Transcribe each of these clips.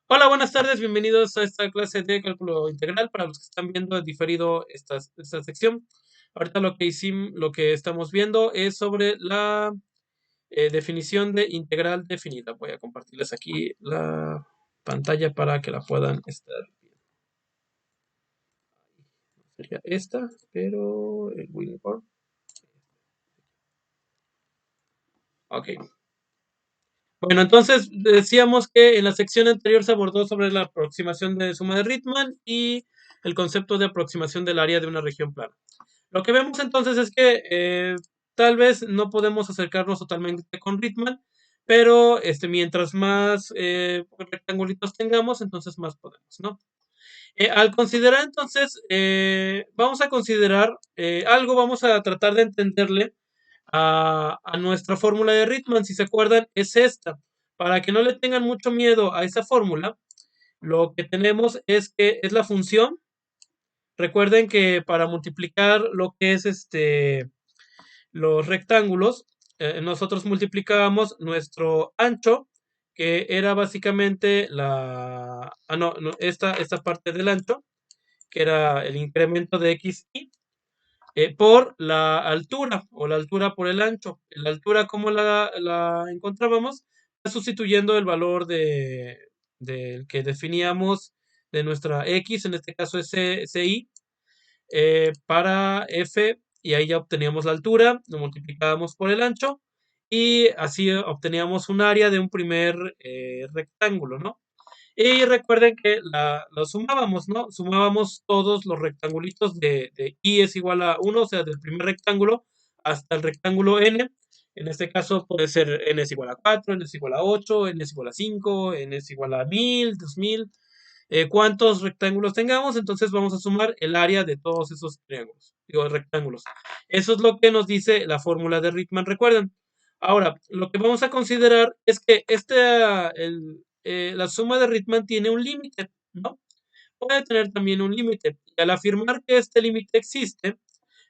Hola, buenas tardes, bienvenidos a esta clase de cálculo integral para los que están viendo en diferido esta sección. Ahorita lo que estamos viendo es sobre la definición de integral definida. Voy a compartirles aquí la pantalla para que la puedan estar viendo. Sería esta, pero el Winboard. Ok. Bueno, entonces decíamos que en la sección anterior se abordó sobre la aproximación de suma de Riemann y el concepto de aproximación del área de una región plana. Lo que vemos entonces es que tal vez no podemos acercarnos totalmente con Riemann, pero mientras más rectangulitos tengamos, entonces más podemos, ¿no? Al considerar entonces, vamos a considerar algo, vamos a tratar de entenderle a nuestra fórmula de Riemann, si se acuerdan, es esta. Para que no le tengan mucho miedo a esa fórmula, lo que tenemos es que es la función. Recuerden que para multiplicar lo que es los rectángulos, nosotros multiplicábamos nuestro ancho, que era básicamente esta parte del ancho, que era el incremento de xy, por la altura o la altura por el ancho. La altura, ¿cómo la encontrábamos? Sustituyendo el valor del que definíamos de nuestra x, en este caso es CI, para f, y ahí ya obteníamos la altura, lo multiplicábamos por el ancho, y así obteníamos un área de un primer rectángulo, ¿no? Y recuerden que lo sumábamos, ¿no? Sumábamos todos los rectangulitos de i es igual a 1, o sea, del primer rectángulo hasta el rectángulo n. En este caso puede ser n es igual a 4, n es igual a 8, n es igual a 5, n es igual a 1000, 2000. Cuántos rectángulos tengamos, entonces vamos a sumar el área de todos esos triángulos, digo, rectángulos. Eso es lo que nos dice la fórmula de Riemann, recuerden. Ahora, lo que vamos a considerar es que la suma de Riemann tiene un límite, ¿no? Puede tener también un límite. Y al afirmar que este límite existe,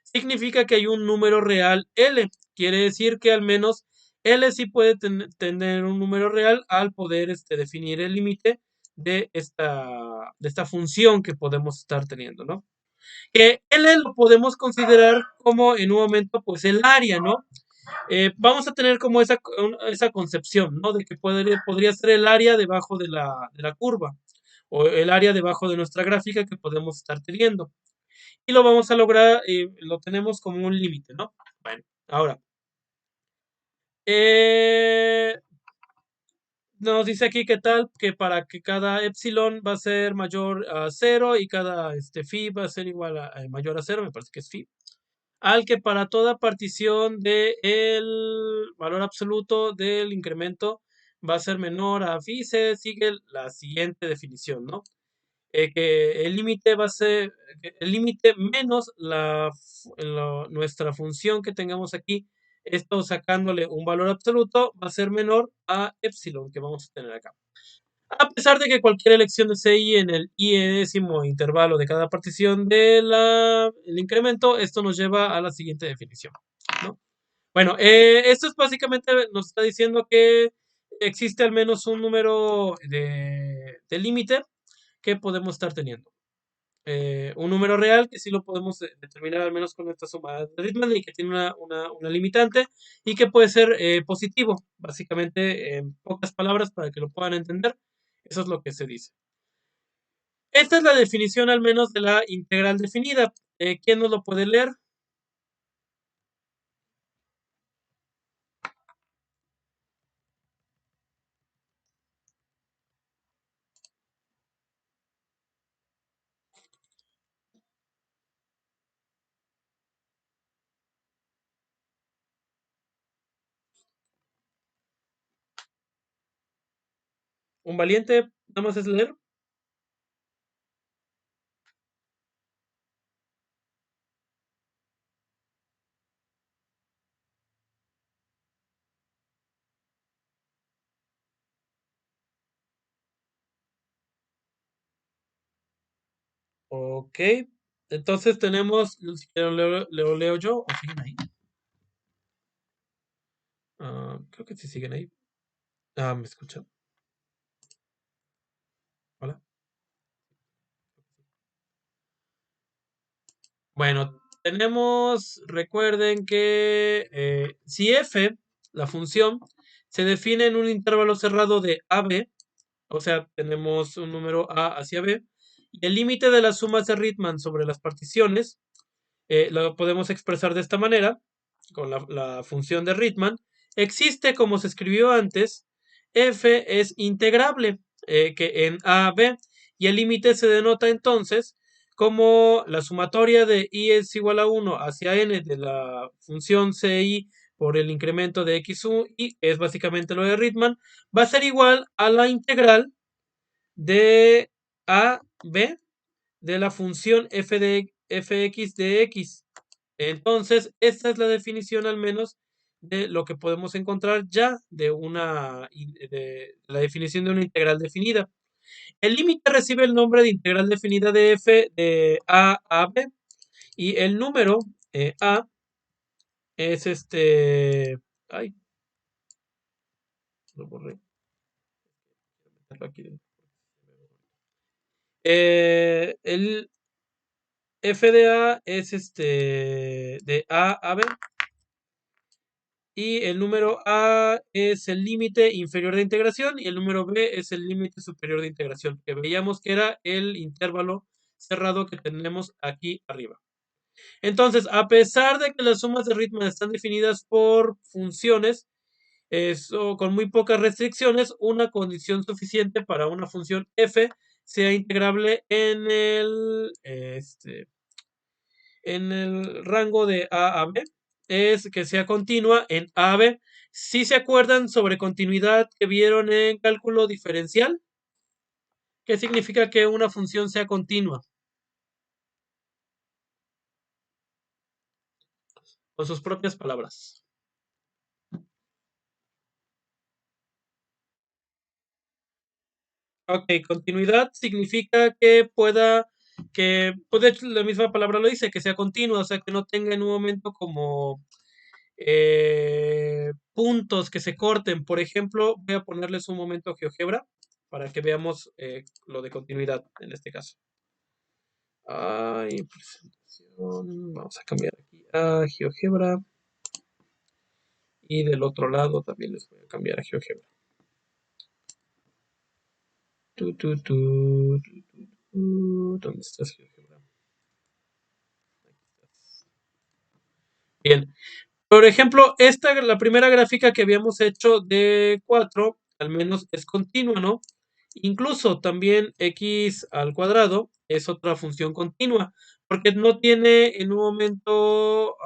significa que hay un número real L. Quiere decir que al menos L sí puede tener un número real al poder definir el límite de esta función que podemos estar teniendo, ¿no? Que L lo podemos considerar como en un momento, pues el área, ¿no? Vamos a tener como esa concepción, ¿no? De que podría ser el área debajo de la curva o el área debajo de nuestra gráfica que podemos estar teniendo. Y lo vamos a lograr, lo tenemos como un límite, ¿no? Bueno, ahora, eh, nos dice aquí que tal, que para que cada epsilon va a ser mayor a 0 y cada phi va a ser igual a mayor a 0, me parece que es phi, al que para toda partición del valor absoluto del incremento va a ser menor a phi, se sigue la siguiente definición, ¿no? Que el límite va a ser el límite menos nuestra función que tengamos aquí, esto sacándole un valor absoluto, va a ser menor a epsilon que vamos a tener acá. A pesar de que cualquier elección de CI en el i-décimo intervalo de cada partición del incremento, esto nos lleva a la siguiente definición, ¿no? Bueno, esto es básicamente nos está diciendo que existe al menos un número de límite que podemos estar teniendo. Un número real que sí lo podemos determinar al menos con esta suma de Riemann y que tiene una limitante y que puede ser positivo, básicamente en pocas palabras para que lo puedan entender. Eso es lo que se dice. Esta es la definición al menos de la integral definida. ¿Quién nos lo puede leer? ¿Un valiente? Nada más es leer. Ok. Entonces tenemos, si quieren lo leo yo o siguen ahí. Creo que sí siguen ahí. Me escuchan. Bueno, recuerden que si f, la función, se define en un intervalo cerrado de AB, o sea, tenemos un número A hacia B, y el límite de las sumas de Riemann sobre las particiones, lo podemos expresar de esta manera, con la función de Riemann, existe como se escribió antes, f es integrable, que en a, b, y el límite se denota entonces como la sumatoria de i es igual a 1 hacia n de la función ci por el incremento de xu, y que es básicamente lo de Riemann, va a ser igual a la integral de a, b de la función fx de x. Entonces, esta es la definición al menos de lo que podemos encontrar ya de la definición de una integral definida. El límite recibe el nombre de integral definida de f de a b, y el número a es ay, lo borré. El f de a es de a b, y el número a es el límite inferior de integración y el número b es el límite superior de integración, que veíamos que era el intervalo cerrado que tenemos aquí arriba. Entonces, a pesar de que las sumas de Riemann están definidas por funciones, con muy pocas restricciones, una condición suficiente para una función f sea integrable en el rango de A a B es que sea continua en A a B. Si se acuerdan sobre continuidad que vieron en cálculo diferencial, ¿qué significa que una función sea continua? Con sus propias palabras. Ok, continuidad significa pues de hecho la misma palabra lo dice, que sea continua, o sea, que no tenga en un momento como puntos que se corten. Por ejemplo, voy a ponerles un momento GeoGebra para que veamos lo de continuidad en este caso. Presentación. Vamos a cambiar aquí a GeoGebra. Y del otro lado también les voy a cambiar a GeoGebra. ¿Dónde estás, GeoGebra? Bien. Por ejemplo, la primera gráfica que habíamos hecho de 4, al menos es continua, ¿no? Incluso también x al cuadrado es otra función continua, porque no tiene en un momento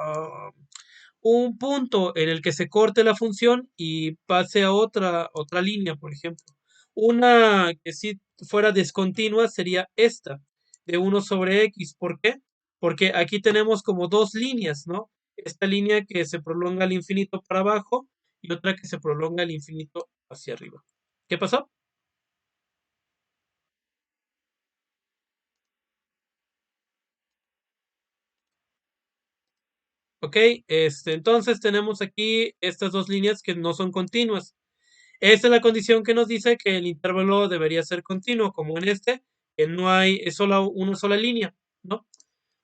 un punto en el que se corte la función y pase a otra línea, por ejemplo. Una que si fuera discontinua sería esta, de 1 sobre x. ¿Por qué? Porque aquí tenemos como dos líneas, ¿no? Esta línea que se prolonga al infinito para abajo y otra que se prolonga al infinito hacia arriba. ¿Qué pasó? Ok, entonces tenemos aquí estas dos líneas que no son continuas. Esta es la condición que nos dice que el intervalo debería ser continuo, como en que no hay, es solo una sola línea, ¿no?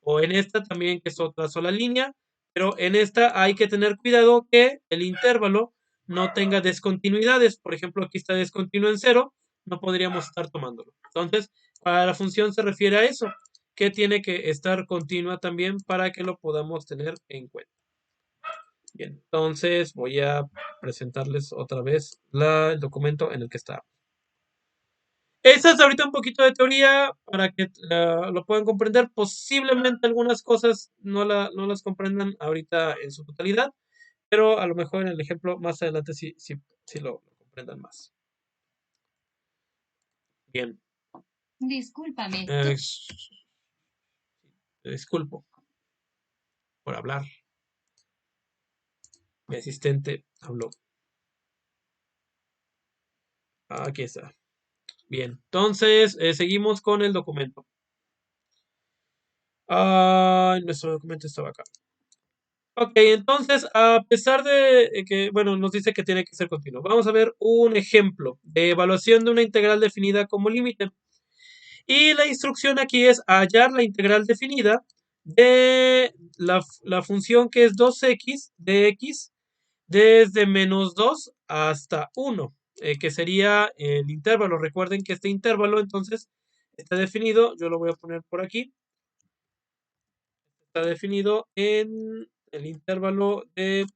O en esta también, que es otra sola línea, pero en esta hay que tener cuidado que el intervalo no tenga descontinuidades. Por ejemplo, aquí está descontinuo en 0, no podríamos estar tomándolo. Entonces, para la función se refiere a eso, que tiene que estar continua también para que lo podamos tener en cuenta. Bien, entonces voy a presentarles otra vez el documento en el que está. Esta es ahorita un poquito de teoría para que lo puedan comprender. Posiblemente algunas cosas no las comprendan ahorita en su totalidad, pero a lo mejor en el ejemplo más adelante sí lo comprendan más. Bien. Discúlpame. Disculpo por hablar. Mi asistente habló. Aquí está. Bien, entonces seguimos con el documento. Nuestro documento estaba acá. Ok, entonces, a pesar de que, bueno, nos dice que tiene que ser continuo, vamos a ver un ejemplo de evaluación de una integral definida como límite. Y la instrucción aquí es hallar la integral definida de la función que es 2x de x desde -2 hasta 1, que sería el intervalo. Recuerden que este intervalo entonces está definido, yo lo voy a poner por aquí, está definido en el intervalo de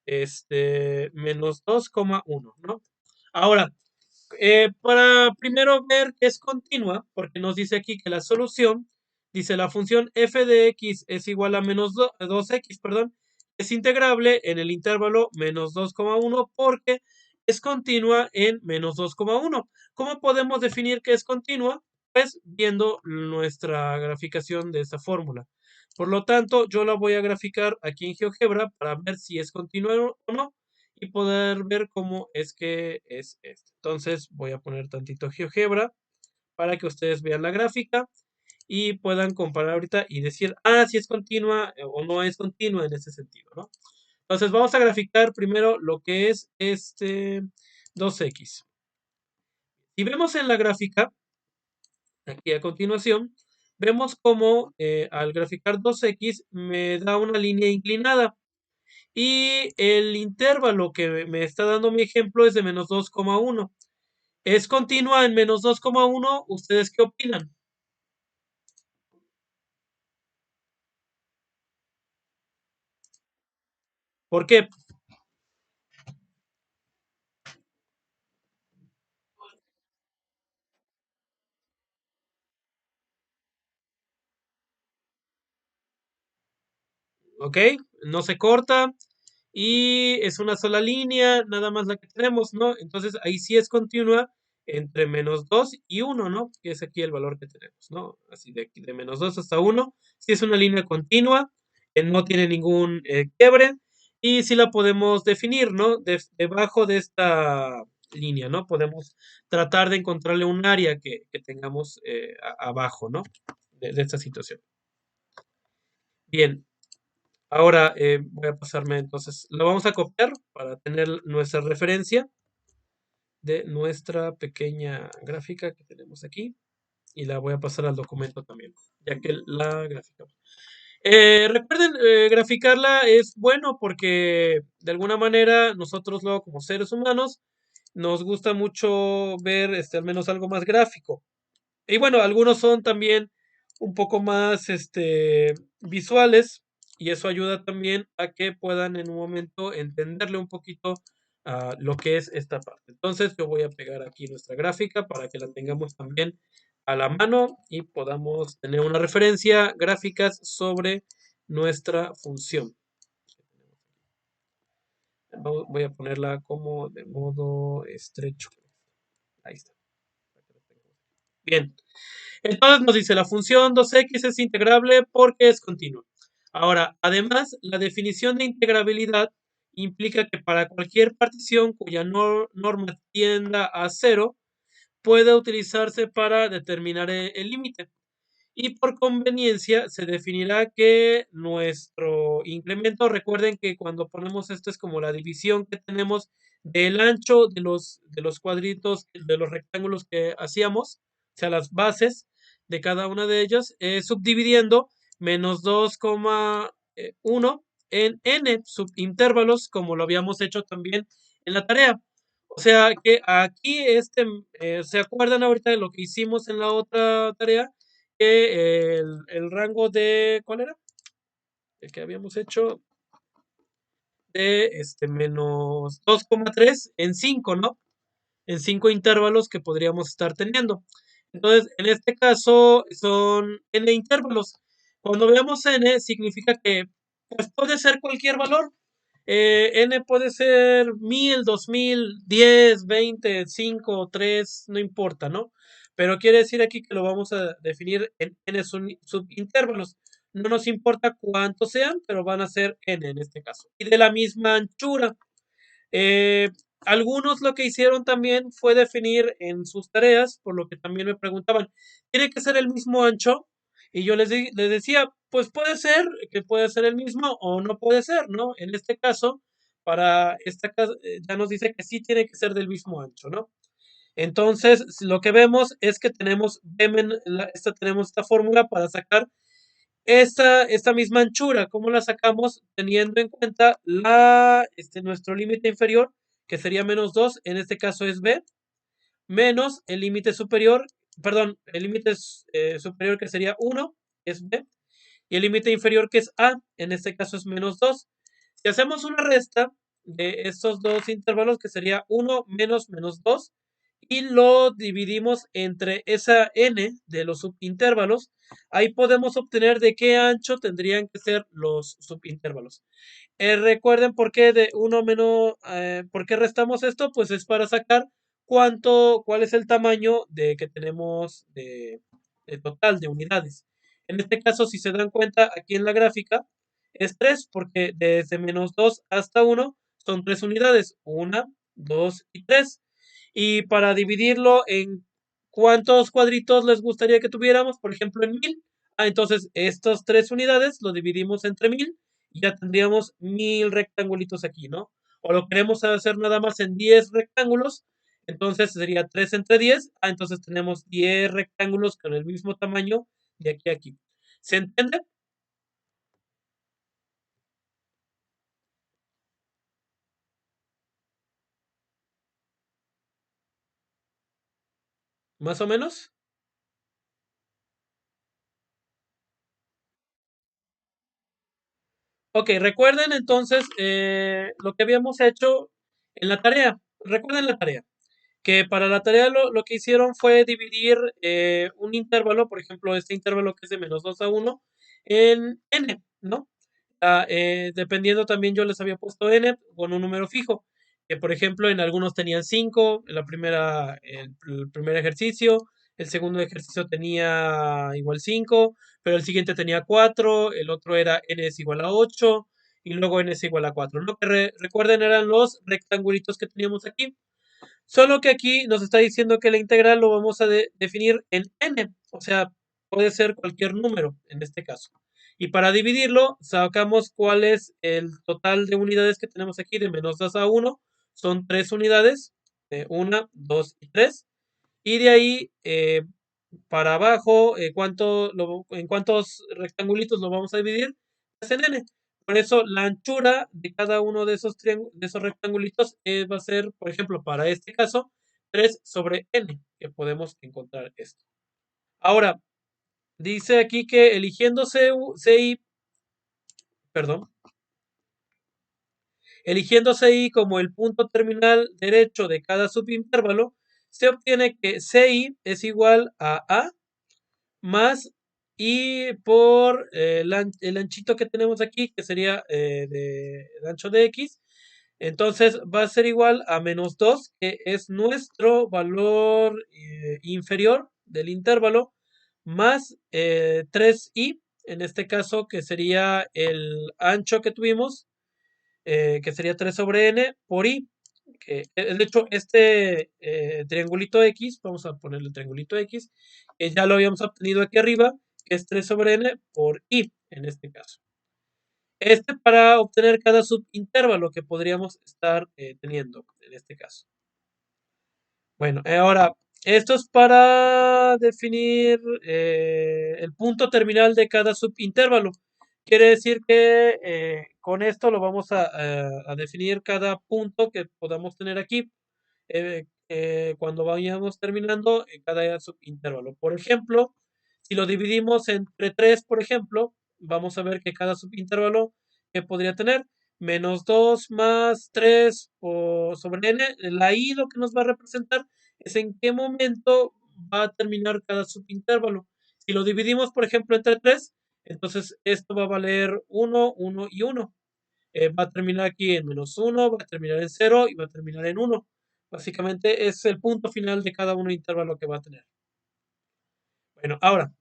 -2,1, ¿no? Ahora, para primero ver que es continua, porque nos dice aquí que la solución, dice la función f de x es igual a -2x, perdón, es integrable en el intervalo -2,1 porque es continua en -2,1. ¿Cómo podemos definir que es continua? Pues viendo nuestra graficación de esta fórmula. Por lo tanto, yo la voy a graficar aquí en GeoGebra para ver si es continua o no y poder ver cómo es que es esto. Entonces voy a poner tantito GeoGebra para que ustedes vean la gráfica y puedan comparar ahorita y decir, si es continua o no es continua en ese sentido, ¿no? Entonces vamos a graficar primero lo que es este 2x. Si vemos en la gráfica, aquí a continuación, vemos cómo al graficar 2x me da una línea inclinada. Y el intervalo que me está dando mi ejemplo es de -2,1. ¿Es continua en -2,1? ¿Ustedes qué opinan? ¿Por qué? ¿Ok? No se corta y es una sola línea, nada más la que tenemos, ¿no? Entonces ahí sí es continua entre -2 y 1, ¿no? Que es aquí el valor que tenemos, ¿no? Así de aquí de -2 hasta 1. Sí es una línea continua, no tiene ningún quiebre y sí la podemos definir, ¿no? Debajo de esta línea, ¿no? Podemos tratar de encontrarle un área que tengamos abajo, ¿no? De esta situación. Bien, ahora voy a pasarme entonces, lo vamos a copiar para tener nuestra referencia de nuestra pequeña gráfica que tenemos aquí y la voy a pasar al documento también, ya que la gráfica. Recuerden, graficarla es bueno porque de alguna manera nosotros luego como seres humanos nos gusta mucho ver al menos algo más gráfico. Y bueno, algunos son también un poco más visuales y eso ayuda también a que puedan en un momento entenderle un poquito a lo que es esta parte. Entonces yo voy a pegar aquí nuestra gráfica para que la tengamos también a la mano y podamos tener una referencia gráficas sobre nuestra función. Voy a ponerla como de modo estrecho. Ahí está. Bien. Entonces nos dice la función 2x es integrable porque es continua. Ahora, además, la definición de integrabilidad implica que para cualquier partición cuya norma tienda a cero, puede utilizarse para determinar el límite. Y por conveniencia se definirá que nuestro incremento, recuerden que cuando ponemos esto es como la división que tenemos del ancho de los cuadritos, de los rectángulos que hacíamos, o sea, las bases de cada una de ellas, subdividiendo -2,1 en n subintervalos, como lo habíamos hecho también en la tarea. O sea que aquí, ¿se acuerdan ahorita de lo que hicimos en la otra tarea? Que el rango de, ¿cuál era? El que habíamos hecho de -2,3 en 5, ¿no? En 5 intervalos que podríamos estar teniendo. Entonces, en este caso son n intervalos. Cuando veamos n, significa que pues, puede ser cualquier valor. N puede ser 1000, 2000, 10, 20, 5, 3, no importa, ¿no? Pero quiere decir aquí que lo vamos a definir en n subintervalos. No nos importa cuántos sean, pero van a ser n en este caso. Y de la misma anchura. Eh, Algunos lo que hicieron también fue definir en sus tareas, por lo que también me preguntaban, ¿tiene que ser el mismo ancho? Y yo les decía, pues puede ser que puede ser el mismo o no puede ser, ¿no? En este caso, para esta ya nos dice que sí tiene que ser del mismo ancho, ¿no? Entonces, lo que vemos es que tenemos esta fórmula para sacar Esta misma anchura, ¿cómo la sacamos? Teniendo en cuenta nuestro límite inferior, que sería -2, en este caso es b, menos el límite superior, perdón, el límite superior que sería 1, es b, y el límite inferior que es a, en este caso es -2. Si hacemos una resta de estos dos intervalos, que sería 1 menos -2, y lo dividimos entre esa n de los subintervalos, ahí podemos obtener de qué ancho tendrían que ser los subintervalos. Recuerden por qué de 1 menos, por qué restamos esto, pues es para sacar cuál es el tamaño de que tenemos de total de unidades. En este caso, si se dan cuenta aquí en la gráfica, es 3, porque desde -2 hasta 1 son 3 unidades, 1, 2 y 3. Y para dividirlo en cuántos cuadritos les gustaría que tuviéramos, por ejemplo, en 1000. Entonces estas 3 unidades lo dividimos entre 1000 y ya tendríamos 1000 rectangulitos aquí, ¿no? O lo queremos hacer nada más en 10 rectángulos, entonces sería 3 entre 10. Entonces tenemos 10 rectángulos con el mismo tamaño de aquí a aquí. ¿Se entiende? ¿Más o menos? Ok, recuerden entonces lo que habíamos hecho en la tarea. Recuerden la tarea. Que para la tarea lo que hicieron fue dividir un intervalo, por ejemplo, este intervalo que es de -2 a 1, en n, ¿no? Dependiendo también yo les había puesto n con un número fijo, que por ejemplo en algunos tenían 5, el primer ejercicio, el segundo ejercicio tenía igual 5, pero el siguiente tenía 4, el otro era n es igual a 8 y luego n es igual a 4. Lo que recuerden eran los rectangulitos que teníamos aquí. Solo que aquí nos está diciendo que la integral lo vamos a definir en n, o sea, puede ser cualquier número en este caso. Y para dividirlo, sacamos cuál es el total de unidades que tenemos aquí de -2 a 1. Son 3 unidades, 1, 2 y 3. Y de ahí para abajo, en cuántos rectangulitos lo vamos a dividir, es en n. Por eso la anchura de cada uno de esos rectangulitos va a ser, por ejemplo, para este caso, 3 sobre n, que podemos encontrar esto. Ahora, dice aquí que eligiendo CI, perdón, eligiendo CI como el punto terminal derecho de cada subintervalo, se obtiene que CI es igual a más y por el anchito que tenemos aquí, que sería el ancho de x, entonces va a ser igual a -2, que es nuestro valor inferior del intervalo, más 3i, en este caso, que sería el ancho que tuvimos, que sería 3 sobre n por i. Que, de hecho, este triangulito x, vamos a ponerle triangulito x, ya lo habíamos obtenido aquí arriba, que es 3 sobre n por i, en este caso. Para obtener cada subintervalo que podríamos estar teniendo en este caso. Bueno, ahora, esto es para definir el punto terminal de cada subintervalo. Quiere decir que con esto lo vamos a definir cada punto que podamos tener aquí cuando vayamos terminando en cada subintervalo. Por ejemplo, si lo dividimos entre 3, por ejemplo, vamos a ver que cada subintervalo que podría tener -2 más 3 sobre n, la i lo que nos va a representar es en qué momento va a terminar cada subintervalo. Si lo dividimos, por ejemplo, entre 3, entonces esto va a valer 1, 1 y 1. Va a terminar aquí en -1, va a terminar en 0 y va a terminar en 1. Básicamente es el punto final de cada uno intervalo que va a tener. Bueno, ahora,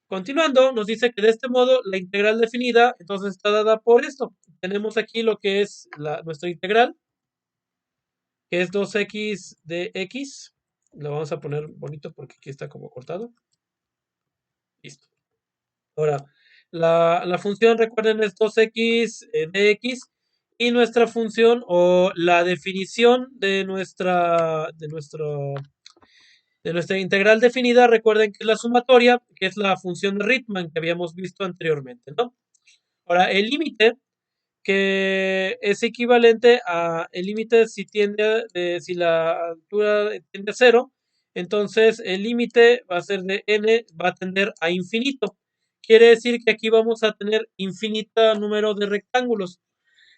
continuando, nos dice que de este modo la integral definida entonces está dada por esto. Tenemos aquí lo que es nuestra integral, que es 2x de x. Lo vamos a poner bonito porque aquí está como cortado. Listo. Ahora, la función, recuerden, es 2x de x y nuestra función o la definición de nuestro De nuestra integral definida, recuerden que es la sumatoria, que es la función de Riemann que habíamos visto anteriormente, ¿no? Ahora, el límite, que es equivalente a el límite si la altura tiende a cero, entonces el límite va a ser de n, va a tender a infinito. Quiere decir que aquí vamos a tener infinito número de rectángulos.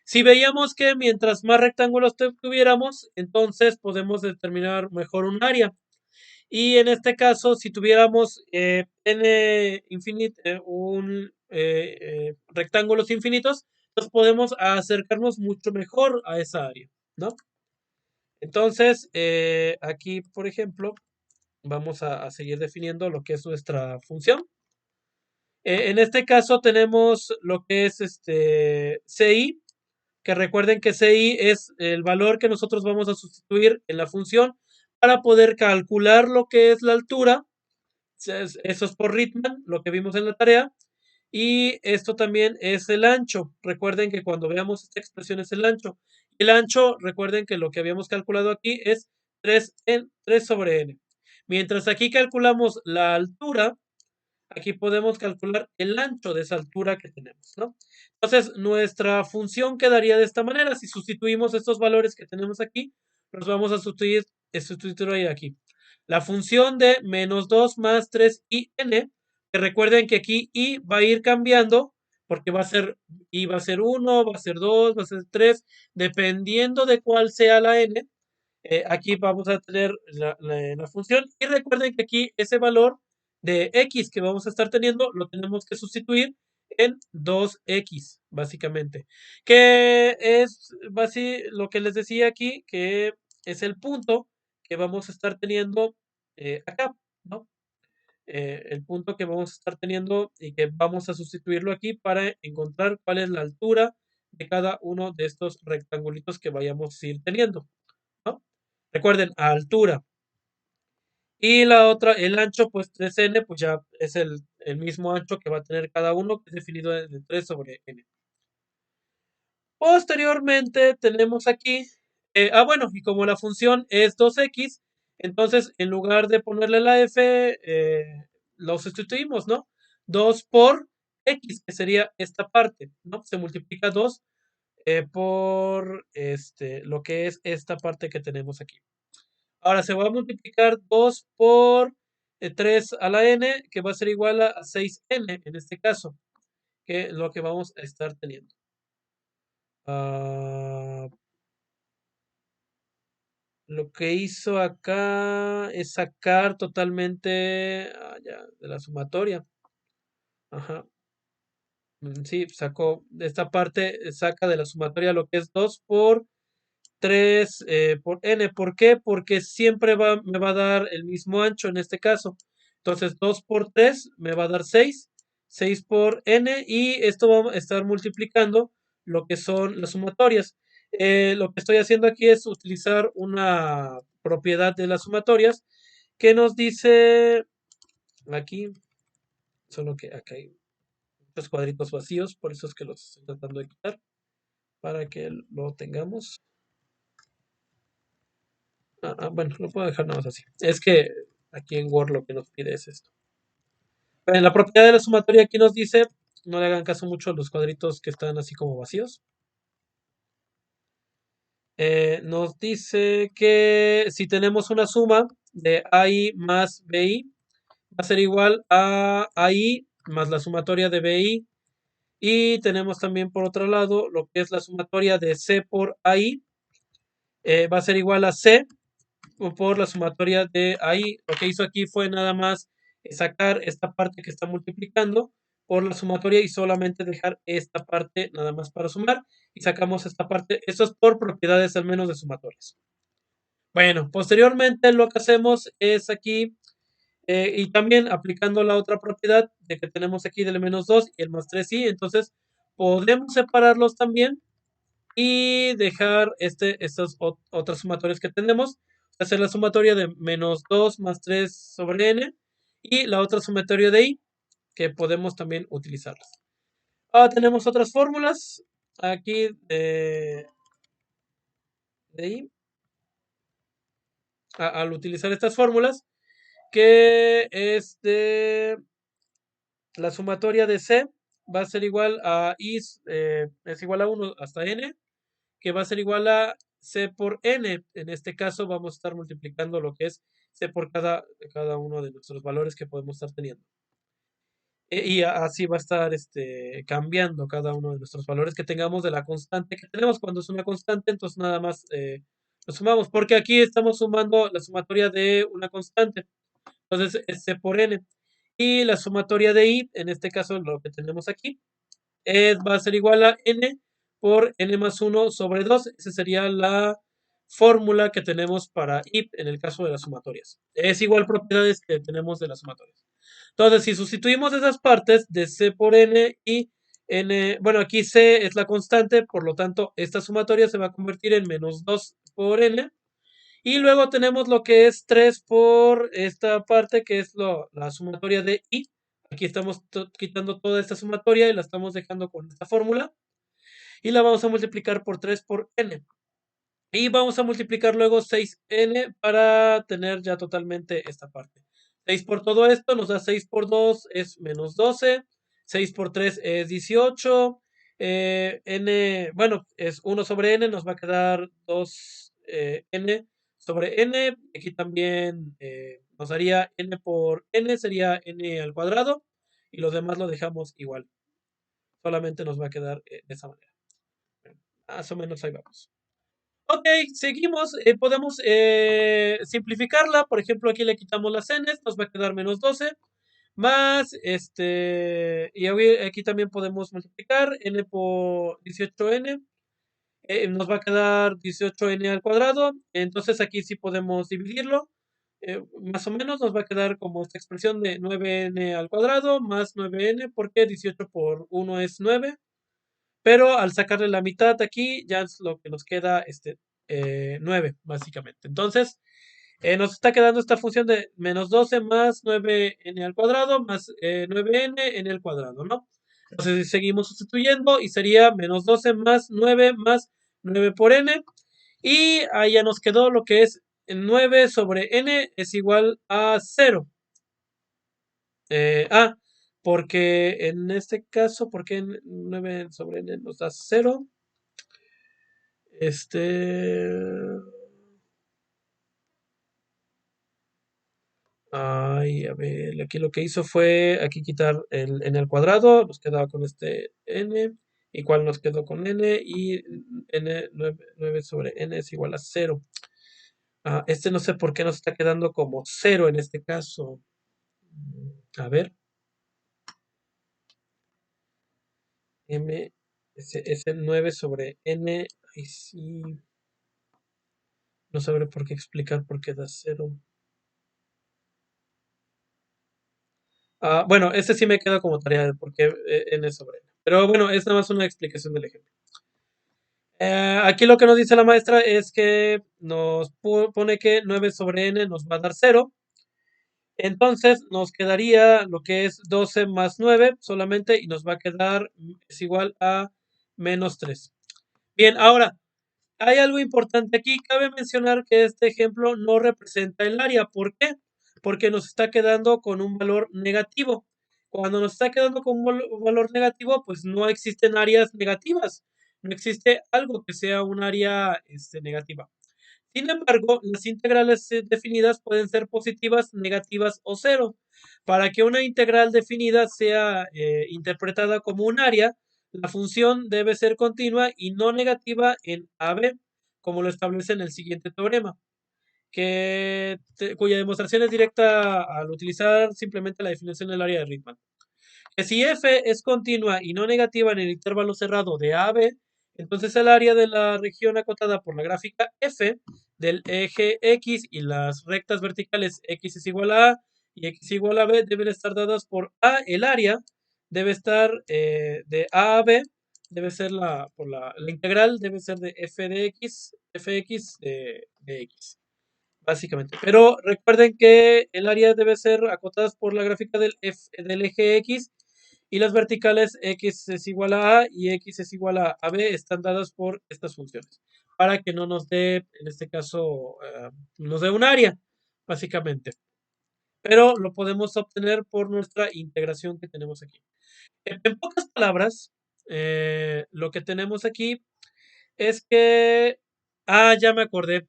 Si veíamos que mientras más rectángulos tuviéramos, entonces podemos determinar mejor un área. Y en este caso, si tuviéramos rectángulos infinitos, pues podemos acercarnos mucho mejor a esa área, ¿no? Entonces, aquí, por ejemplo, vamos a seguir definiendo lo que es nuestra función. En este caso tenemos lo que es CI, que recuerden que CI es el valor que nosotros vamos a sustituir en la función para poder calcular lo que es la altura. Eso es por Riemann, lo que vimos en la tarea. Y esto también es el ancho. Recuerden que cuando veamos esta expresión es el ancho. El ancho, recuerden que lo que habíamos calculado aquí es 3 sobre n. Mientras aquí calculamos la altura, aquí podemos calcular el ancho de esa altura que tenemos, ¿no? Entonces, nuestra función quedaría de esta manera. Si sustituimos estos valores que tenemos aquí, los vamos a sustituir aquí. La función de menos 2 más 3 n, que recuerden que aquí i va a ir cambiando, porque va a ser 1, va a ser 2, va a ser 3, dependiendo de cuál sea la n. Aquí vamos a tener la función y recuerden que aquí ese valor de x que vamos a estar teniendo lo tenemos que sustituir en 2x, básicamente. Que es lo que les decía aquí, que es el punto que vamos a estar teniendo acá, ¿no? El punto que vamos a estar teniendo y que vamos a sustituirlo aquí para encontrar cuál es la altura de cada uno de estos rectangulitos que vayamos a ir teniendo, ¿no? Recuerden, a altura. Y la otra, el ancho, pues 3n, pues ya es el mismo ancho que va a tener cada uno, que es definido de 3 sobre n. Posteriormente tenemos aquí, bueno, y como la función es 2x, entonces en lugar de ponerle la f, lo sustituimos, ¿no? 2 por x, que sería esta parte, ¿no? Se multiplica 2 por lo que es esta parte que tenemos aquí. Ahora se va a multiplicar 2 por 3 a la n, que va a ser igual a 6n en este caso, que es lo que vamos a estar teniendo. Ah, lo que hizo acá es sacar totalmente de la sumatoria. Ajá. Sí, sacó de esta parte, saca de la sumatoria lo que es 2 por 3 por n. ¿Por qué? Porque siempre me va a dar el mismo ancho en este caso. Entonces 2 por 3 me va a dar 6. 6 por n y esto va a estar multiplicando lo que son las sumatorias. Lo que estoy haciendo aquí es utilizar una propiedad de las sumatorias que nos dice aquí, solo que acá hay muchos cuadritos vacíos, por eso es que los estoy tratando de quitar para que lo tengamos. Bueno, lo puedo dejar nada más así. Es que aquí en Word lo que nos pide es esto. En la propiedad de la sumatoria aquí nos dice, no le hagan caso mucho a los cuadritos que están así como vacíos. Nos dice que si tenemos una suma de AI más BI, va a ser igual a AI más la sumatoria de BI. Y tenemos también por otro lado lo que es la sumatoria de C por AI. Va a ser igual a C por la sumatoria de ahí. Lo que hizo aquí fue nada más sacar esta parte que está multiplicando por la sumatoria y solamente dejar esta parte nada más para sumar y sacamos esta parte. Esto es por propiedades al menos de sumatorias. Bueno, posteriormente lo que hacemos es aquí y también aplicando la otra propiedad de que tenemos aquí del menos 2 y el más 3i, entonces podemos separarlos también y dejar estas otras sumatorias que tenemos. Hacer la sumatoria de menos 2 más 3 sobre n y la otra sumatoria de i que podemos también utilizarlas. Ahora tenemos otras fórmulas aquí de i. Al utilizar estas fórmulas, que la sumatoria de C va a ser igual a I, es igual a 1 hasta N, que va a ser igual a C por N. En este caso vamos a estar multiplicando lo que es C por cada uno de nuestros valores que podemos estar teniendo. Y así va a estar cambiando cada uno de nuestros valores que tengamos de la constante que tenemos. Cuando es una constante, entonces nada más lo sumamos, porque aquí estamos sumando la sumatoria de una constante. Entonces es C por N. Y la sumatoria de I, en este caso lo que tenemos aquí, va a ser igual a N por N más 1 sobre 2. Esa sería la fórmula que tenemos para I en el caso de las sumatorias. Es igual propiedades que tenemos de las sumatorias. Entonces, si sustituimos esas partes de C por N y N, bueno, aquí C es la constante, por lo tanto, esta sumatoria se va a convertir en menos 2 por N. Y luego tenemos lo que es 3 por esta parte, que es la sumatoria de I. Aquí estamos quitando toda esta sumatoria y la estamos dejando con esta fórmula. Y la vamos a multiplicar por 3 por N. Y vamos a multiplicar luego 6N para tener ya totalmente esta parte. 6 por todo esto nos da 6 por 2 es menos 12. 6 por 3 es 18. N, bueno, es 1 sobre N, nos va a quedar 2 N sobre N. Aquí también nos daría N por N, sería N al cuadrado. Y los demás lo dejamos igual. Solamente nos va a quedar de esa manera. Más o menos ahí vamos. Ok, seguimos. Podemos simplificarla. Por ejemplo, aquí le quitamos las n, nos va a quedar menos 12. Más, y aquí también podemos multiplicar n por 18n. Nos va a quedar 18n al cuadrado. Entonces aquí sí podemos dividirlo. Más o menos nos va a quedar como esta expresión de 9n al cuadrado más 9n, porque 18 por 1 es 9. Pero al sacarle la mitad aquí, ya es lo que nos queda 9, básicamente. Entonces, nos está quedando esta función de menos 12 más 9n al cuadrado más 9n en el cuadrado, ¿no? Entonces, seguimos sustituyendo y sería menos 12 más 9 más 9 por n. Y ahí ya nos quedó lo que es 9 sobre n es igual a 0. Porque en este caso, porque 9 sobre n nos da 0. Este. Ay, a ver, aquí lo que hizo fue aquí quitar el n al cuadrado, nos quedaba con este n, igual nos quedó con n y n 9 sobre n es igual a 0. No sé por qué nos está quedando como 0 en este caso. A ver, m, ese 9 sobre n, ay sí, no sabré por qué explicar por qué da 0. Bueno, este sí me queda como tarea de por qué n sobre n. Pero bueno, es nada más una explicación del ejemplo. Aquí lo que nos dice la maestra es que nos pone que 9 sobre n nos va a dar 0. Entonces nos quedaría lo que es 12 más 9 solamente y nos va a quedar es igual a menos 3. Bien, ahora, hay algo importante aquí. Cabe mencionar que este ejemplo no representa el área. ¿Por qué? Porque nos está quedando con un valor negativo. Cuando nos está quedando con un valor negativo, pues no existen áreas negativas. No existe algo que sea un área negativa. Sin embargo, las integrales definidas pueden ser positivas, negativas o cero. Para que una integral definida sea interpretada como un área, la función debe ser continua y no negativa en AB, como lo establece en el siguiente teorema, cuya demostración es directa al utilizar simplemente la definición del área de Riemann. Que si f es continua y no negativa en el intervalo cerrado de A a B, entonces el área de la región acotada por la gráfica f del eje x y las rectas verticales x es igual a y x igual a b deben estar dadas por a. El área debe estar de a a b, debe ser la integral debe ser de f de x, fx de x, básicamente. Pero recuerden que el área debe ser acotadas por la gráfica del eje x y las verticales x es igual a y x es igual a b están dadas por estas funciones. Para que no nos dé, en este caso, nos dé un área, básicamente. pero lo podemos obtener por nuestra integración que tenemos aquí. En pocas palabras, lo que tenemos aquí es que, ya me acordé,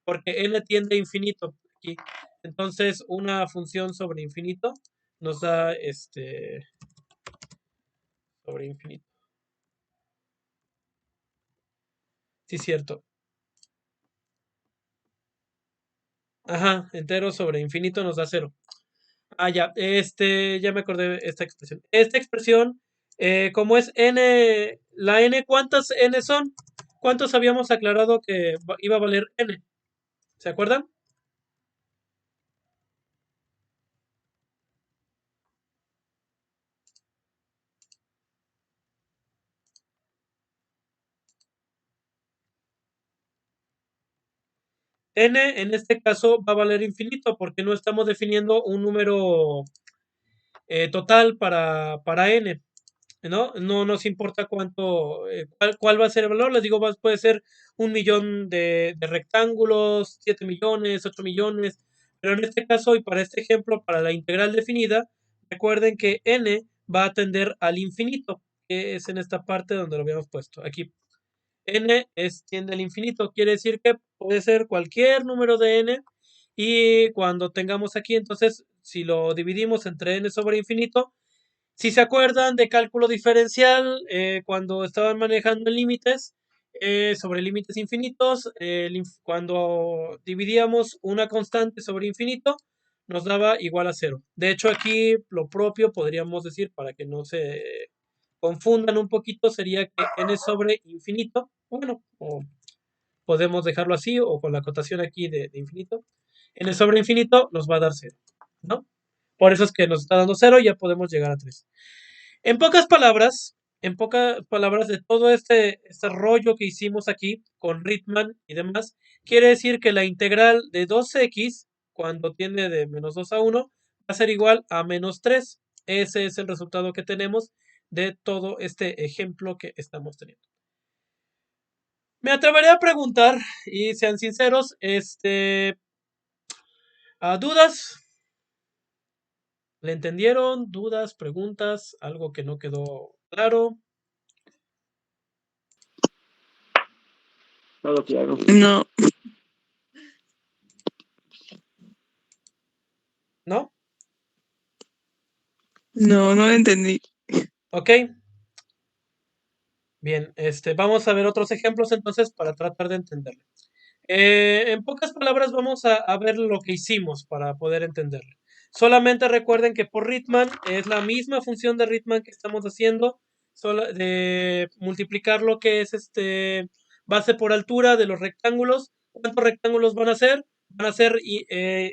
porque n tiende a infinito aquí. Entonces, una función sobre infinito nos da sobre infinito. Sí, cierto. Ajá, entero sobre infinito nos da cero. Ya, ya me acordé de esta expresión. Esta expresión, como es n, la n, ¿cuántas n son? ¿Cuántos habíamos aclarado que iba a valer n? ¿Se acuerdan? N en este caso va a valer infinito porque no estamos definiendo un número total para n, ¿no? No nos importa cuál va a ser el valor. Les digo, puede ser 1 millón de rectángulos, 7 millones, 8 millones, pero en este caso y para este ejemplo, para la integral definida, recuerden que n va a tender al infinito, que es en esta parte donde lo habíamos puesto. Aquí n tiende al infinito, quiere decir que puede ser cualquier número de n y cuando tengamos aquí, entonces, si lo dividimos entre n sobre infinito, si se acuerdan de cálculo diferencial, cuando estaban manejando límites, sobre límites infinitos, cuando dividíamos una constante sobre infinito, nos daba igual a cero. De hecho, aquí lo propio podríamos decir, para que no se confundan un poquito, sería que n sobre infinito, bueno, o podemos dejarlo así, o con la acotación aquí de infinito, n sobre infinito nos va a dar cero, ¿no? Por eso es que nos está dando cero y ya podemos llegar a 3. En pocas palabras de todo este rollo que hicimos aquí con Riemann y demás, quiere decir que la integral de 2x, cuando tiende de -2 a 1, va a ser igual a -3. Ese es el resultado que tenemos de todo este ejemplo que estamos teniendo. Me atreveré a preguntar, y sean sinceros, ¿dudas? ¿Le entendieron? ¿Dudas? ¿Preguntas? ¿Algo que no quedó claro? Todo claro. No, ¿No? no lo entendí. ¿Ok? Bien, vamos a ver otros ejemplos entonces para tratar de entenderlo. En pocas palabras vamos a ver lo que hicimos para poder entenderlo. Solamente recuerden que por Riemann es la misma función de Riemann que estamos haciendo, de multiplicar lo que es base por altura de los rectángulos. ¿Cuántos rectángulos van a ser? Van a ser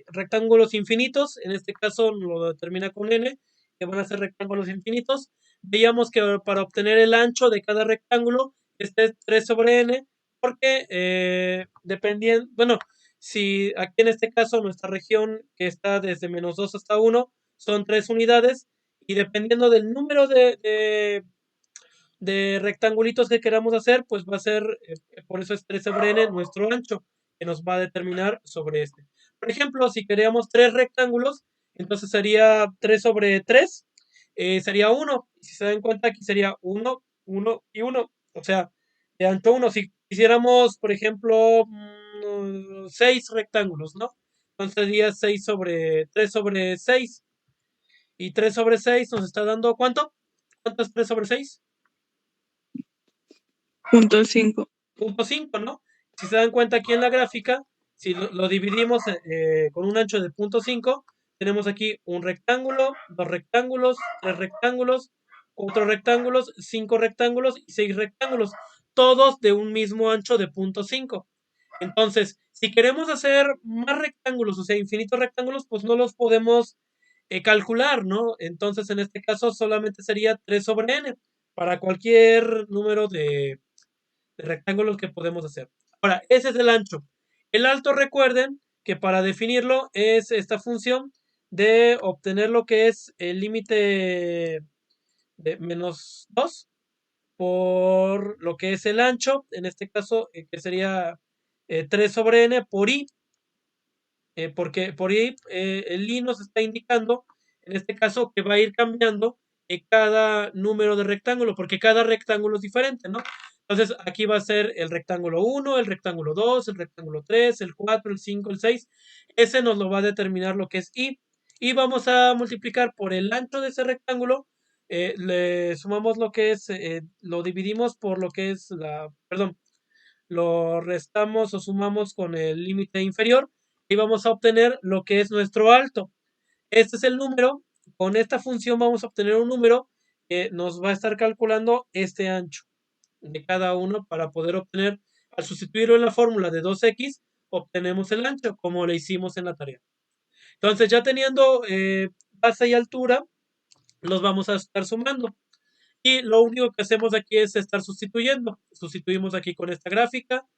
rectángulos infinitos, en este caso lo determina con n, que van a ser rectángulos infinitos. Veíamos que para obtener el ancho de cada rectángulo, este es 3 sobre n, porque dependiendo, bueno, si aquí en este caso nuestra región que está desde -2 hasta 1 son 3 unidades, y dependiendo del número de rectangulitos que queramos hacer, pues va a ser, por eso es 3 sobre n nuestro ancho, que nos va a determinar sobre este. Por ejemplo, si queríamos 3 rectángulos, entonces sería 3 sobre 3, sería 1. Y si se dan cuenta, aquí sería 1, 1 y 1. O sea, de ancho 1. Si quisiéramos, por ejemplo, 6 rectángulos, ¿no? Entonces sería 6 sobre 3 sobre 6. Y 3 sobre 6 nos está dando ¿cuánto? ¿Cuánto es 3 sobre 6? Punto 5. 0.5, ¿no? Si se dan cuenta aquí en la gráfica, si lo dividimos con un ancho de 0.5, tenemos aquí un rectángulo, 2 rectángulos, 3 rectángulos, 4 rectángulos, 5 rectángulos y 6 rectángulos, todos de un mismo ancho de 0.5. Entonces, si queremos hacer más rectángulos, o sea, infinitos rectángulos, pues no los podemos calcular, ¿no? Entonces, en este caso, solamente sería 3 sobre n para cualquier número de rectángulos que podemos hacer. Ahora, ese es el ancho. El alto, recuerden que para definirlo es esta función de obtener lo que es el límite de -2 por lo que es el ancho, en este caso, que sería 3 sobre n por i. porque por ahí el i nos está indicando, en este caso, que va a ir cambiando cada número de rectángulo, porque cada rectángulo es diferente, ¿no? Entonces, aquí va a ser el rectángulo 1, el rectángulo 2, el rectángulo 3, el 4, el 5, el 6. Ese nos lo va a determinar lo que es i. Y vamos a multiplicar por el ancho de ese rectángulo. Le sumamos lo que es, lo dividimos por lo que es perdón, lo restamos o sumamos con el límite inferior y vamos a obtener lo que es nuestro alto. Este es el número. Con esta función vamos a obtener un número que nos va a estar calculando este ancho de cada uno para poder obtener, al sustituirlo en la fórmula de 2x, obtenemos el ancho como le hicimos en la tarea. Entonces, ya teniendo base y altura, los vamos a estar sumando. Y lo único que hacemos aquí es estar sustituyendo. Sustituimos aquí con esta gráfica,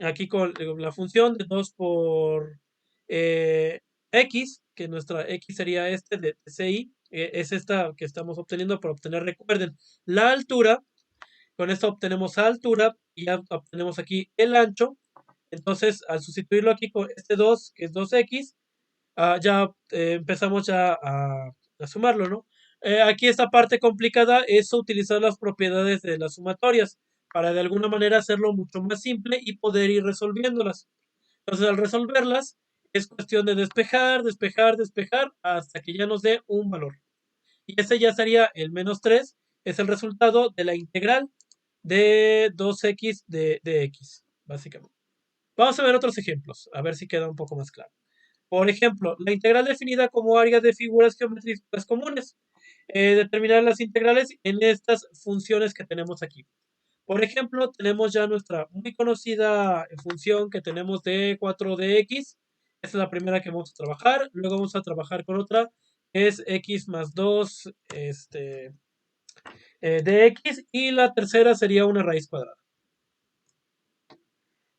aquí con la función de 2 por x, que nuestra x sería este de ci, es esta que estamos obteniendo para obtener, recuerden, la altura. Con esto obtenemos altura y ya obtenemos aquí el ancho. Entonces, al sustituirlo aquí con este 2, que es 2x, ya empezamos ya a sumarlo, ¿no? Aquí esta parte complicada es utilizar las propiedades de las sumatorias para de alguna manera hacerlo mucho más simple y poder ir resolviéndolas. Entonces, al resolverlas, es cuestión de despejar, despejar, despejar, hasta que ya nos dé un valor. Y ese ya sería el -3, es el resultado de la integral de 2x de x, básicamente. Vamos a ver otros ejemplos, a ver si queda un poco más claro. Por ejemplo, la integral definida como área de figuras geométricas comunes. Determinar las integrales en estas funciones que tenemos aquí. Por ejemplo, tenemos ya nuestra muy conocida función que tenemos de 4dx. Esta es la primera que vamos a trabajar. Luego vamos a trabajar con otra, que es x más 2 dx. Y la tercera sería una raíz cuadrada.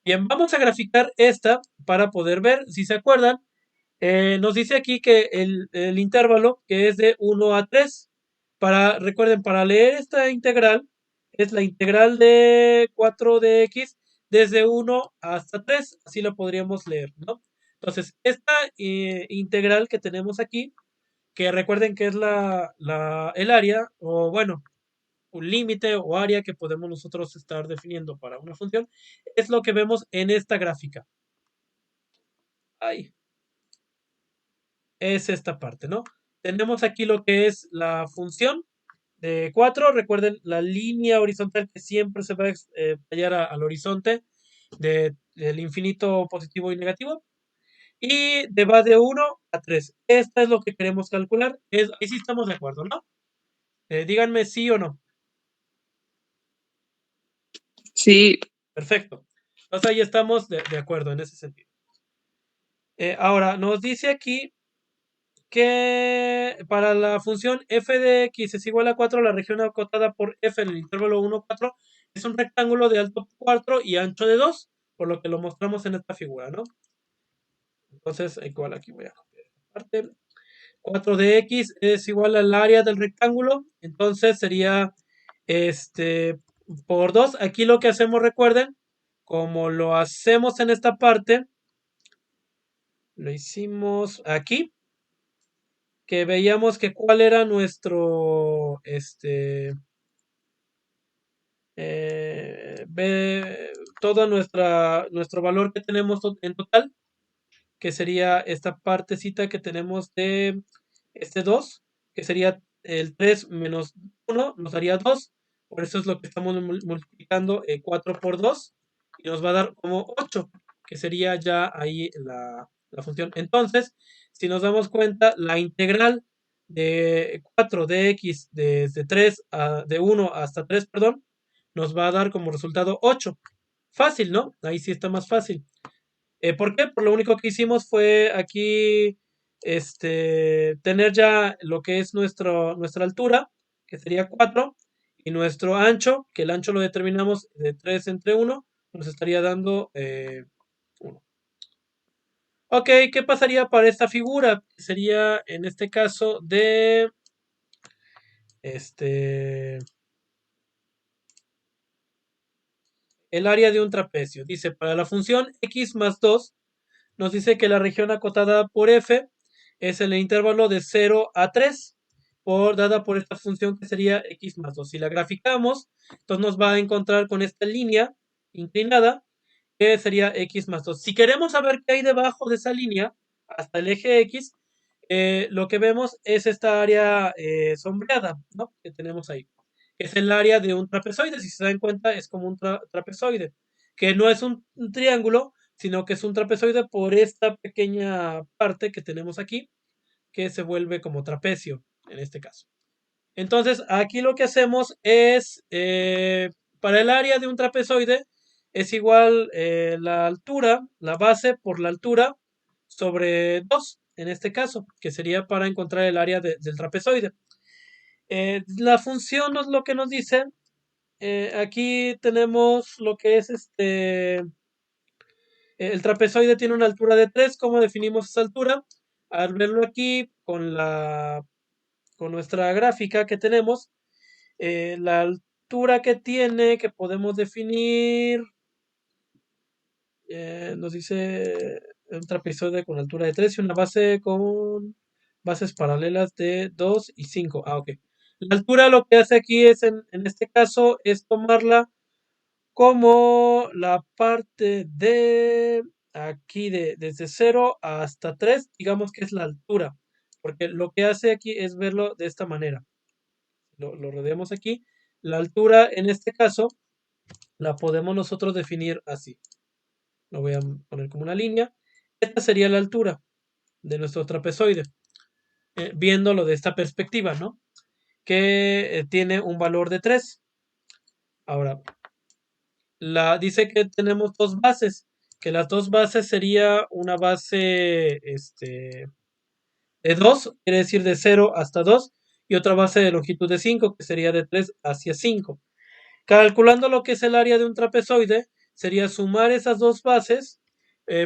Bien, vamos a graficar esta para poder ver, si se acuerdan, nos dice aquí que el intervalo, que es de 1 a 3, recuerden, para leer esta integral, es la integral de 4 de x desde 1 hasta 3, así lo podríamos leer, ¿no? Entonces, esta integral que tenemos aquí, que recuerden que es el área, o bueno, un límite o área que podemos nosotros estar definiendo para una función, es lo que vemos en esta gráfica. Ahí. Es esta parte, ¿no? Tenemos aquí lo que es la función de 4. Recuerden la línea horizontal que siempre se va a tallar al horizonte del infinito positivo y negativo. Y va de 1 a 3. Esta es lo que queremos calcular. Ahí sí estamos de acuerdo, ¿no? Díganme sí o no. Sí. Perfecto. Entonces ahí estamos de acuerdo en ese sentido. Ahora, nos dice aquí que para la función f de x es igual a 4, la región acotada por f en el intervalo 1, 4 es un rectángulo de alto 4 y ancho de 2, por lo que lo mostramos en esta figura, ¿no? Entonces, igual aquí voy a copiar esta parte. 4 de x es igual al área del rectángulo, entonces sería por 2. Aquí lo que hacemos, recuerden, como lo hacemos en esta parte, lo hicimos aquí, que veíamos que cuál era nuestro, ve todo nuestro valor que tenemos en total, que sería esta partecita que tenemos de este 2, que sería el 3 menos 1, nos daría 2, por eso es lo que estamos multiplicando 4 por 2, y nos va a dar como 8, que sería ya ahí la función. Entonces, si nos damos cuenta, la integral de 4 de x desde 3 de 1 hasta 3, perdón, nos va a dar como resultado 8. Fácil, ¿no? Ahí sí está más fácil. ¿Por qué? Por lo único que hicimos fue aquí tener ya lo que es nuestra altura, que sería 4, y nuestro ancho, que el ancho lo determinamos de 3 entre 1, nos estaría dando 1. Ok, ¿qué pasaría para esta figura? Sería en este caso de el área de un trapecio. Dice, para la función x más 2, nos dice que la región acotada por f es el intervalo de 0 a 3, dada por esta función que sería x más 2. Si la graficamos, entonces nos va a encontrar con esta línea inclinada, que sería x más 2. Si queremos saber qué hay debajo de esa línea, hasta el eje x, lo que vemos es esta área sombreada, ¿no? Que tenemos ahí. Es el área de un trapezoide. Si se dan cuenta, es como un trapezoide, que no es un triángulo, sino que es un trapezoide por esta pequeña parte que tenemos aquí, que se vuelve como trapecio en este caso. Entonces, aquí lo que hacemos es, para el área de un trapezoide, es igual la altura, la base por la altura, sobre 2, en este caso, que sería para encontrar el área del trapezoide. La función es lo que nos dice. Aquí tenemos lo que es el trapezoide tiene una altura de 3. ¿Cómo definimos esa altura? Al verlo aquí con nuestra gráfica que tenemos, la altura que tiene, que podemos definir, nos dice un trapezoide con altura de 3 y una base con bases paralelas de 2 y 5. Ah, ok. La altura lo que hace aquí es, en este caso, es tomarla como la parte de aquí, desde 0 hasta 3, digamos que es la altura, porque lo que hace aquí es verlo de esta manera. Lo rodeamos aquí. La altura, en este caso, la podemos nosotros definir así. Lo voy a poner como una línea. Esta sería la altura de nuestro trapezoide, viéndolo de esta perspectiva, ¿no? Que tiene un valor de 3. Ahora, dice que tenemos dos bases, que las dos bases sería una base de 2, quiere decir de 0 hasta 2, y otra base de longitud de 5, que sería de 3 hacia 5. Calculando lo que es el área de un trapezoide, sería sumar esas dos bases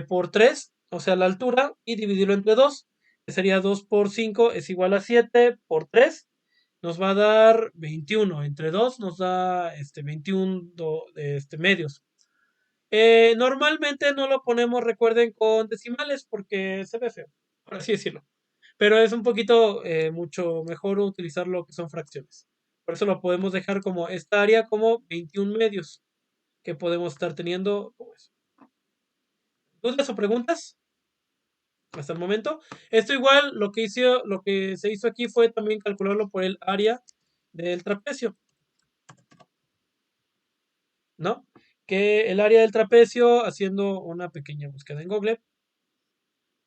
por 3, o sea, la altura, y dividirlo entre 2, que sería 2 por 5 es igual a 7 por 3, nos va a dar 21. Entre 2 nos da 21 medios. Normalmente no lo ponemos, recuerden, con decimales porque se ve feo, por así decirlo. Pero es un poquito mucho mejor utilizar lo que son fracciones. Por eso lo podemos dejar como esta área como 21 medios que podemos estar teniendo como eso. ¿Dudas o preguntas? Hasta el momento. Esto igual lo que se hizo aquí fue también calcularlo por el área del trapecio, ¿no? Que el área del trapecio, haciendo una pequeña búsqueda en Google,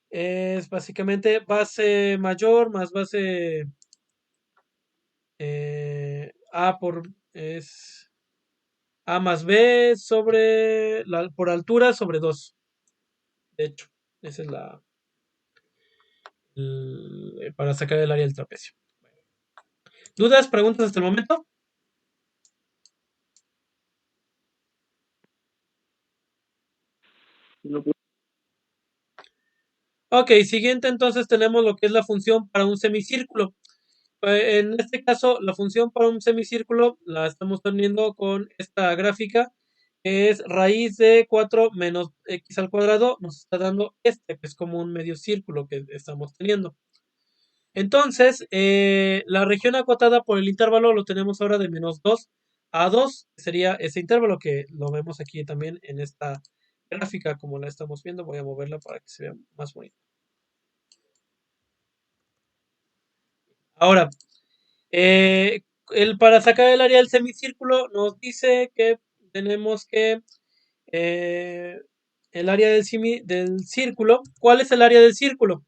es básicamente base mayor más base es A más B por altura sobre 2. De hecho, esa es para sacar el área del trapecio. ¿Dudas, preguntas hasta el momento? Ok, siguiente entonces tenemos lo que es la función para un semicírculo. En este caso, la función para un semicírculo la estamos teniendo con esta gráfica, que es raíz de 4 menos x al cuadrado, nos está dando que es como un medio círculo que estamos teniendo. Entonces, la región acotada por el intervalo lo tenemos ahora de menos 2 a 2, sería ese intervalo que lo vemos aquí también en esta gráfica como la estamos viendo. Voy a moverla para que se vea más bonito. Ahora, para sacar el área del semicírculo nos dice que tenemos que el área del círculo. ¿Cuál es el área del círculo?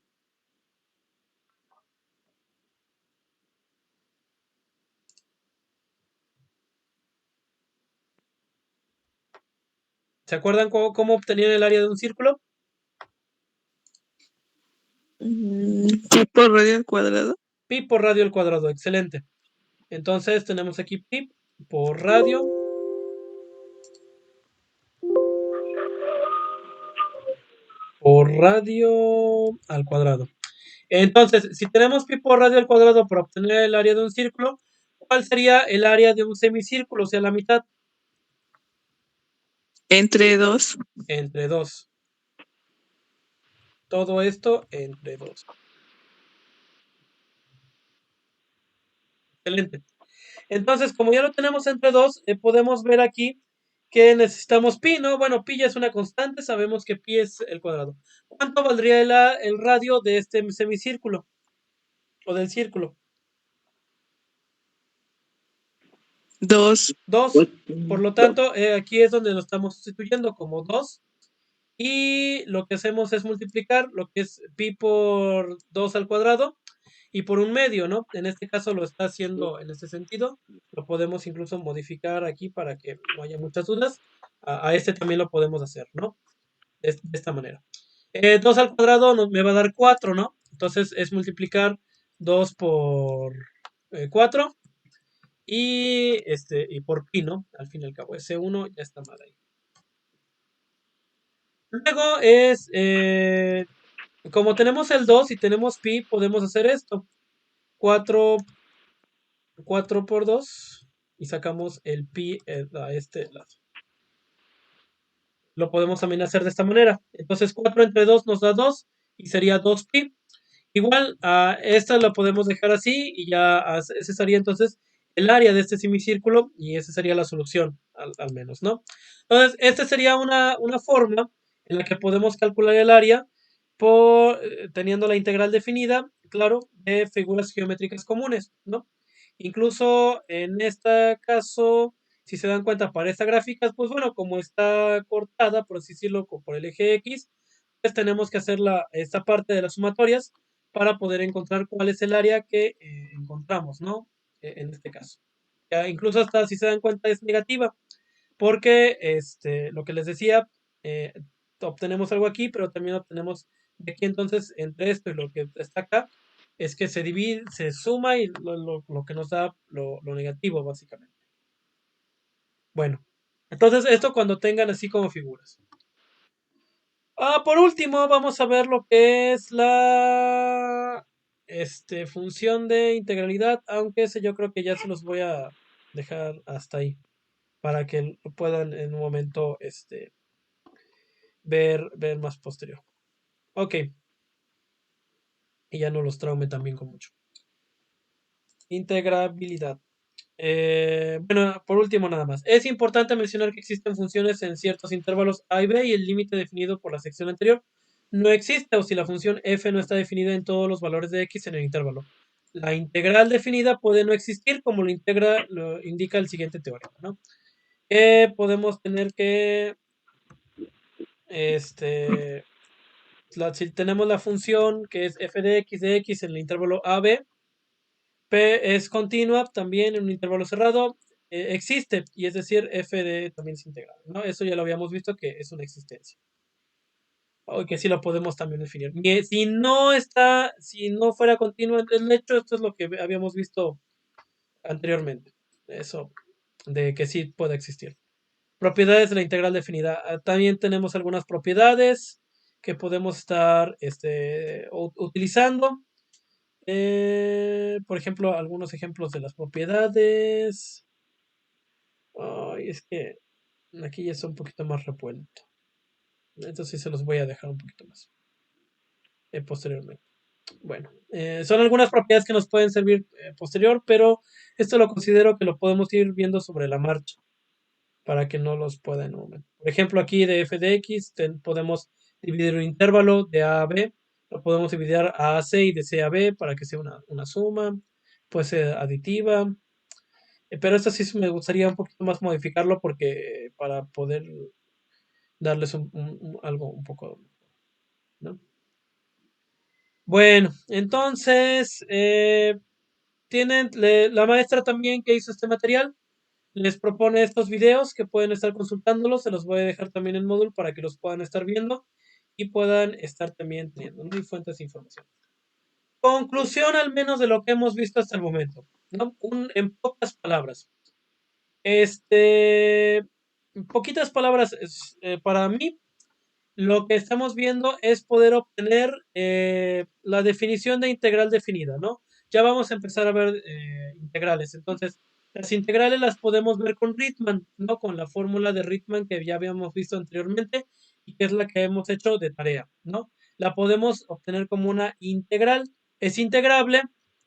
¿Se acuerdan cómo obtenían el área de un círculo? Pi por radio al cuadrado. Pi por radio al cuadrado, excelente. Entonces tenemos aquí pi por radio al cuadrado. Entonces, si tenemos pi por radio al cuadrado para obtener el área de un círculo, ¿cuál sería el área de un semicírculo? O sea, la mitad. Entre 2. Entre 2. Todo esto entre 2. Excelente. Entonces, como ya lo tenemos entre 2, podemos ver aquí que necesitamos pi, ¿no? Bueno, pi ya es una constante, sabemos que pi es el cuadrado. ¿Cuánto valdría el radio de este semicírculo? O del círculo. 2. 2. Por lo tanto, aquí es donde lo estamos sustituyendo como 2. Y lo que hacemos es multiplicar lo que es pi por 2 al cuadrado y por un medio, ¿no? En este caso lo está haciendo en este sentido. Lo podemos incluso modificar aquí para que no haya muchas dudas. A este también lo podemos hacer, ¿no? De esta manera. 2 al cuadrado me va a dar 4, ¿no? Entonces es multiplicar 2 por 4 y por pi, ¿no? Al fin y al cabo, ese 1 ya está mal ahí. Luego es, como tenemos el 2 y tenemos pi, podemos hacer esto. 4 por 2 y sacamos el pi a este lado. Lo podemos también hacer de esta manera. Entonces 4 entre 2 nos da 2 y sería 2pi. Igual a esta la podemos dejar así y ya ese sería entonces el área de este semicírculo y esa sería la solución, al menos, ¿no? Entonces, esta sería una forma en la que podemos calcular el área teniendo la integral definida, claro, de figuras geométricas comunes, ¿no? Incluso en este caso, si se dan cuenta para esta gráfica, pues bueno, como está cortada, por así decirlo, por el eje X, pues tenemos que hacer esta parte de las sumatorias para poder encontrar cuál es el área que encontramos, ¿no? En este caso. Ya incluso hasta si se dan cuenta es negativa, porque lo que les decía, eh, obtenemos algo aquí, pero también obtenemos de aquí entonces entre esto y lo que está acá, es que se divide, se suma y lo que nos da lo negativo, básicamente. Bueno, entonces esto cuando tengan así como figuras. Por último, vamos a ver lo que es la función de integralidad, aunque ese yo creo que ya se los voy a dejar hasta ahí para que lo puedan en un momento ver más posterior. Ok, y ya no los traume también con mucho. Integrabilidad. Bueno, por último nada más. Es importante mencionar que existen funciones en ciertos intervalos a y b y el límite definido por la sección anterior no existe o si la función f no está definida en todos los valores de x en el intervalo. La integral definida puede no existir como lo indica el siguiente teorema, ¿no? Podemos tener que si tenemos la función que es f de x en el intervalo a b, P es continua también en un intervalo cerrado, existe, y es decir, f de también es integral, ¿no? Eso ya lo habíamos visto que es una existencia. O que sí lo podemos también definir. Si no fuera continua el hecho, esto es lo que habíamos visto anteriormente. Eso, de que sí puede existir. Propiedades de la integral definida. También tenemos algunas propiedades que podemos estar utilizando. Por ejemplo, algunos ejemplos de las propiedades. Ay, es que aquí ya está un poquito más revuelto. Entonces sí se los voy a dejar un poquito más posteriormente. Bueno, son algunas propiedades que nos pueden servir posterior, pero esto lo considero que lo podemos ir viendo sobre la marcha para que no los pueda en un momento. Por ejemplo, aquí de f de x podemos dividir un intervalo de a a b, lo podemos dividir a a c y de c a b para que sea una suma, puede ser aditiva, pero esto sí me gustaría un poquito más modificarlo porque para poder darles algo un poco, ¿no? Bueno, entonces, la maestra también que hizo este material les propone estos videos que pueden estar consultándolos, se los voy a dejar también en módulo para que los puedan estar viendo y puedan estar también teniendo, ¿no? fuentes de información. Conclusión al menos de lo que hemos visto hasta el momento, ¿no? En pocas palabras. En poquitas palabras, para mí, lo que estamos viendo es poder obtener la definición de integral definida, ¿no? Ya vamos a empezar a ver integrales. Entonces, las integrales las podemos ver con Riemann, ¿no? Con la fórmula de Riemann que ya habíamos visto anteriormente y que es la que hemos hecho de tarea, ¿no? la podemos obtener como una integral. Es integrable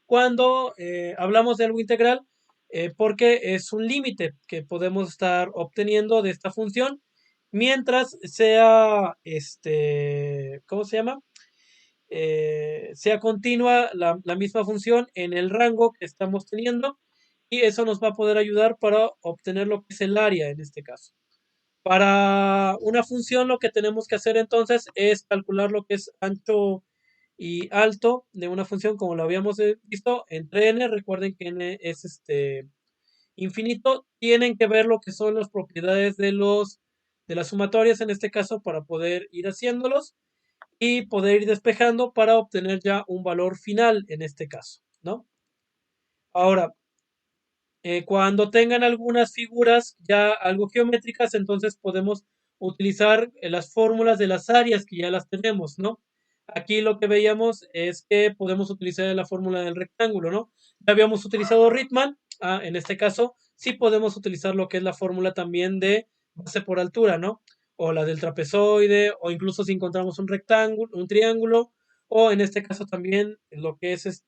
cuando hablamos de algo integral porque es un límite que podemos estar obteniendo de esta función mientras sea, ¿cómo se llama? Sea continua la misma función en el rango que estamos teniendo y eso nos va a poder ayudar para obtener lo que es el área en este caso. Para una función lo que tenemos que hacer entonces es calcular lo que es ancho y alto de una función como lo habíamos visto entre n. Recuerden que n es infinito. Tienen que ver lo que son las propiedades de las sumatorias en este caso para poder ir haciéndolos y poder ir despejando para obtener ya un valor final en este caso, ¿no? Ahora, cuando tengan algunas figuras ya algo geométricas, entonces podemos utilizar las fórmulas de las áreas que ya las tenemos, ¿no? Aquí lo que veíamos es que podemos utilizar la fórmula del rectángulo, ¿no? Ya habíamos utilizado Riemann, en este caso sí podemos utilizar lo que es la fórmula también de base por altura, ¿no? O la del trapezoide, o incluso si encontramos un rectángulo, un triángulo, o en este caso también lo que es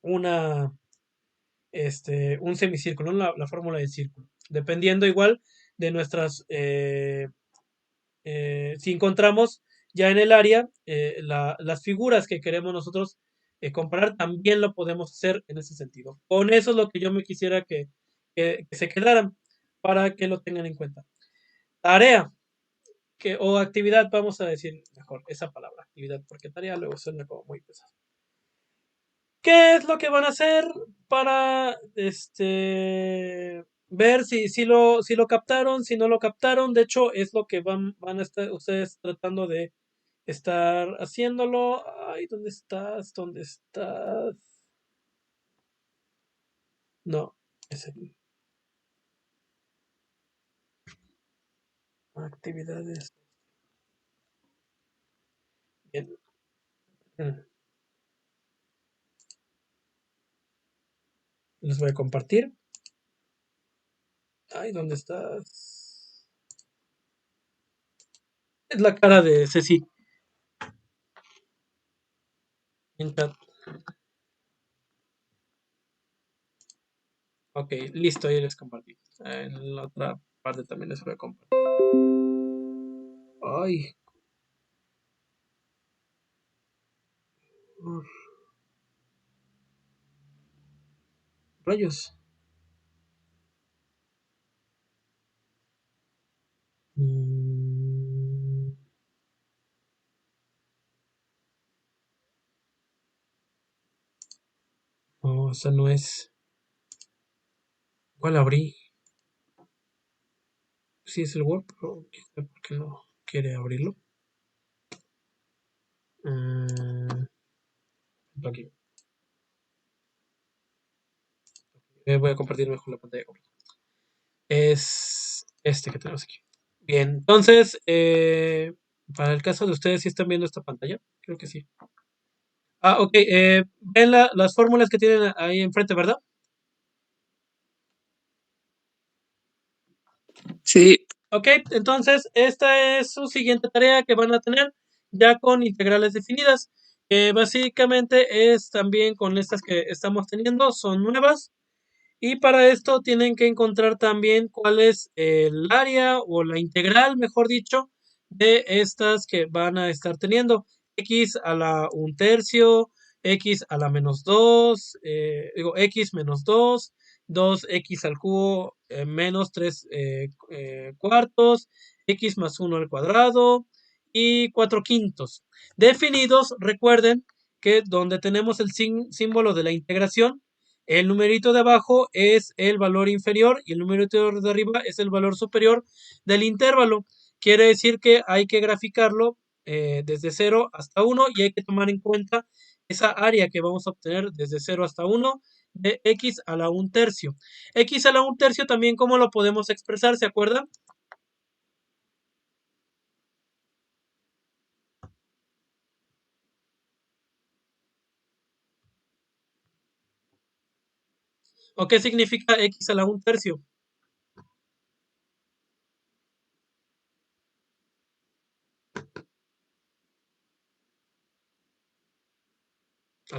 una un semicírculo, ¿no? La fórmula del círculo. Dependiendo igual de nuestras, si encontramos ya en el área las figuras que queremos nosotros comparar, también lo podemos hacer en ese sentido. Con eso es lo que yo me quisiera que se quedaran para que lo tengan en cuenta. Tarea o actividad, vamos a decir mejor esa palabra, actividad, porque tarea luego suena como muy pesado. ¿Qué es lo que van a hacer para ver si lo captaron, si no lo captaron? De hecho, es lo que van a estar ustedes tratando de estar haciéndolo. Ay, ¿dónde estás? ¿Dónde estás? No, es aquí. Actividades. Bien. Les voy a compartir. Ay, ¿dónde estás? Es la cara de Ceci en chat. Ok, listo, ahí les compartí. En la otra parte también les voy a compartir. Ay, rayos. Mm, no, esa no es. ¿Cuál abrí? Sí es el Word, pero ¿por qué no quiere abrirlo? Aquí. Voy a compartir mejor la pantalla completa. Es este que tenemos aquí. Bien, entonces, para el caso de ustedes, ¿sí están viendo esta pantalla? Creo que sí. Ok. Ven las fórmulas que tienen ahí enfrente, ¿verdad? Sí. Ok, entonces esta es su siguiente tarea que van a tener ya con integrales definidas. Básicamente es también con estas que estamos teniendo, son nuevas. Y para esto tienen que encontrar también cuál es el área o la integral, mejor dicho, de estas que van a estar teniendo. X a la 1/3, X a la -2, digo X -2, 2X al cubo menos 3 cuartos, X más 1 al cuadrado y 4/5. Definidos, recuerden que donde tenemos el símbolo de la integración, el numerito de abajo es el valor inferior y el numerito de arriba es el valor superior del intervalo. Quiere decir que hay que graficarlo desde 0 hasta 1 y hay que tomar en cuenta esa área que vamos a obtener desde 0 hasta 1 de x a la 1/3. X a la 1/3 también, ¿cómo lo podemos expresar? ¿Se acuerdan? ¿O qué significa x a la 1/3?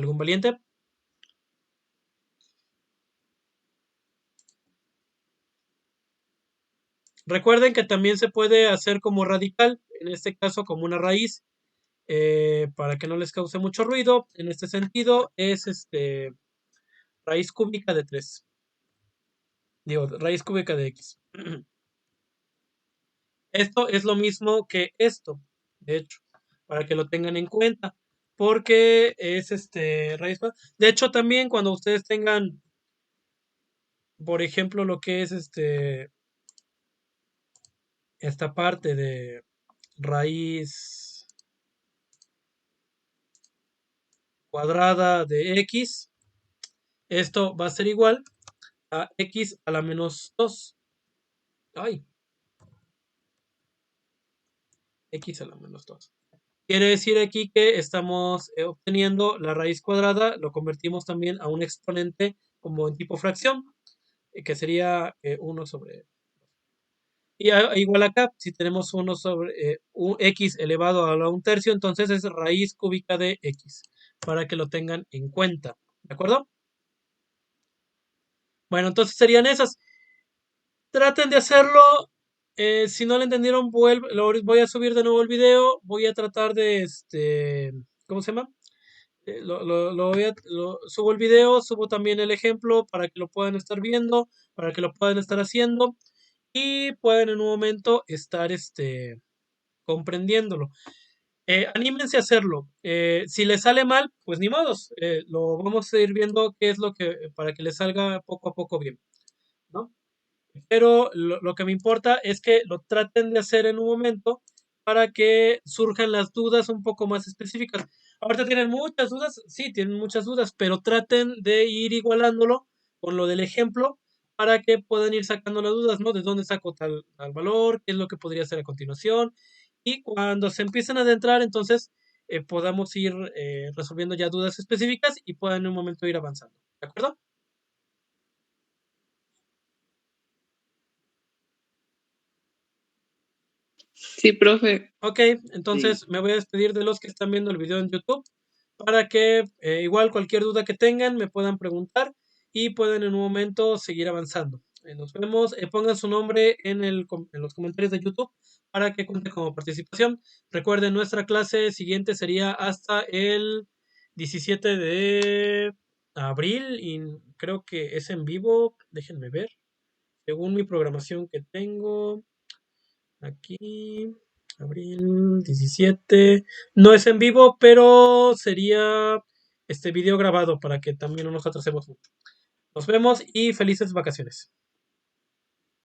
¿Algún valiente? Recuerden que también se puede hacer como radical, en este caso como una raíz, para que no les cause mucho ruido. En este sentido es raíz cúbica de 3. Digo, raíz cúbica de x. Esto es lo mismo que esto, de hecho, para que lo tengan en cuenta, porque es raíz. De hecho, también cuando ustedes tengan, por ejemplo, lo que es esta parte de raíz cuadrada de x, esto va a ser igual a x a la menos 2. Ay, x a la menos 2. Quiere decir aquí que estamos obteniendo la raíz cuadrada, lo convertimos también a un exponente como en tipo fracción, que sería 1 sobre. Y igual acá, si tenemos 1 sobre un x elevado a la 1/3, entonces es raíz cúbica de x, para que lo tengan en cuenta. ¿De acuerdo? Bueno, entonces serían esas. Traten de hacerlo. Si no lo entendieron, voy a subir de nuevo el video. Voy a tratar de ¿cómo se llama? Subo el video, subo también el ejemplo para que lo puedan estar viendo, para que lo puedan estar haciendo y puedan en un momento estar comprendiéndolo. Anímense a hacerlo. Si les sale mal, pues ni modos. Lo vamos a ir viendo qué es lo que para que les salga poco a poco bien, ¿no? Pero lo que me importa es que lo traten de hacer en un momento para que surjan las dudas un poco más específicas. Ahorita tienen muchas dudas, sí, tienen muchas dudas, pero traten de ir igualándolo con lo del ejemplo para que puedan ir sacando las dudas, ¿no? ¿De dónde saco tal valor? ¿Qué es lo que podría hacer a continuación? Y cuando se empiecen a adentrar, entonces podamos ir resolviendo ya dudas específicas y puedan en un momento ir avanzando. ¿De acuerdo? Sí, profe. Ok, entonces me voy a despedir de los que están viendo el video en YouTube para que igual cualquier duda que tengan me puedan preguntar y puedan en un momento seguir avanzando. Nos vemos, pongan su nombre en los comentarios de YouTube para que cuente como participación. Recuerden, nuestra clase siguiente sería hasta el 17 de abril y creo que es en vivo, déjenme ver, según mi programación que tengo. Aquí, abril 17. No es en vivo, pero sería este video grabado para que también no nos atrasemos mucho. Nos vemos y felices vacaciones.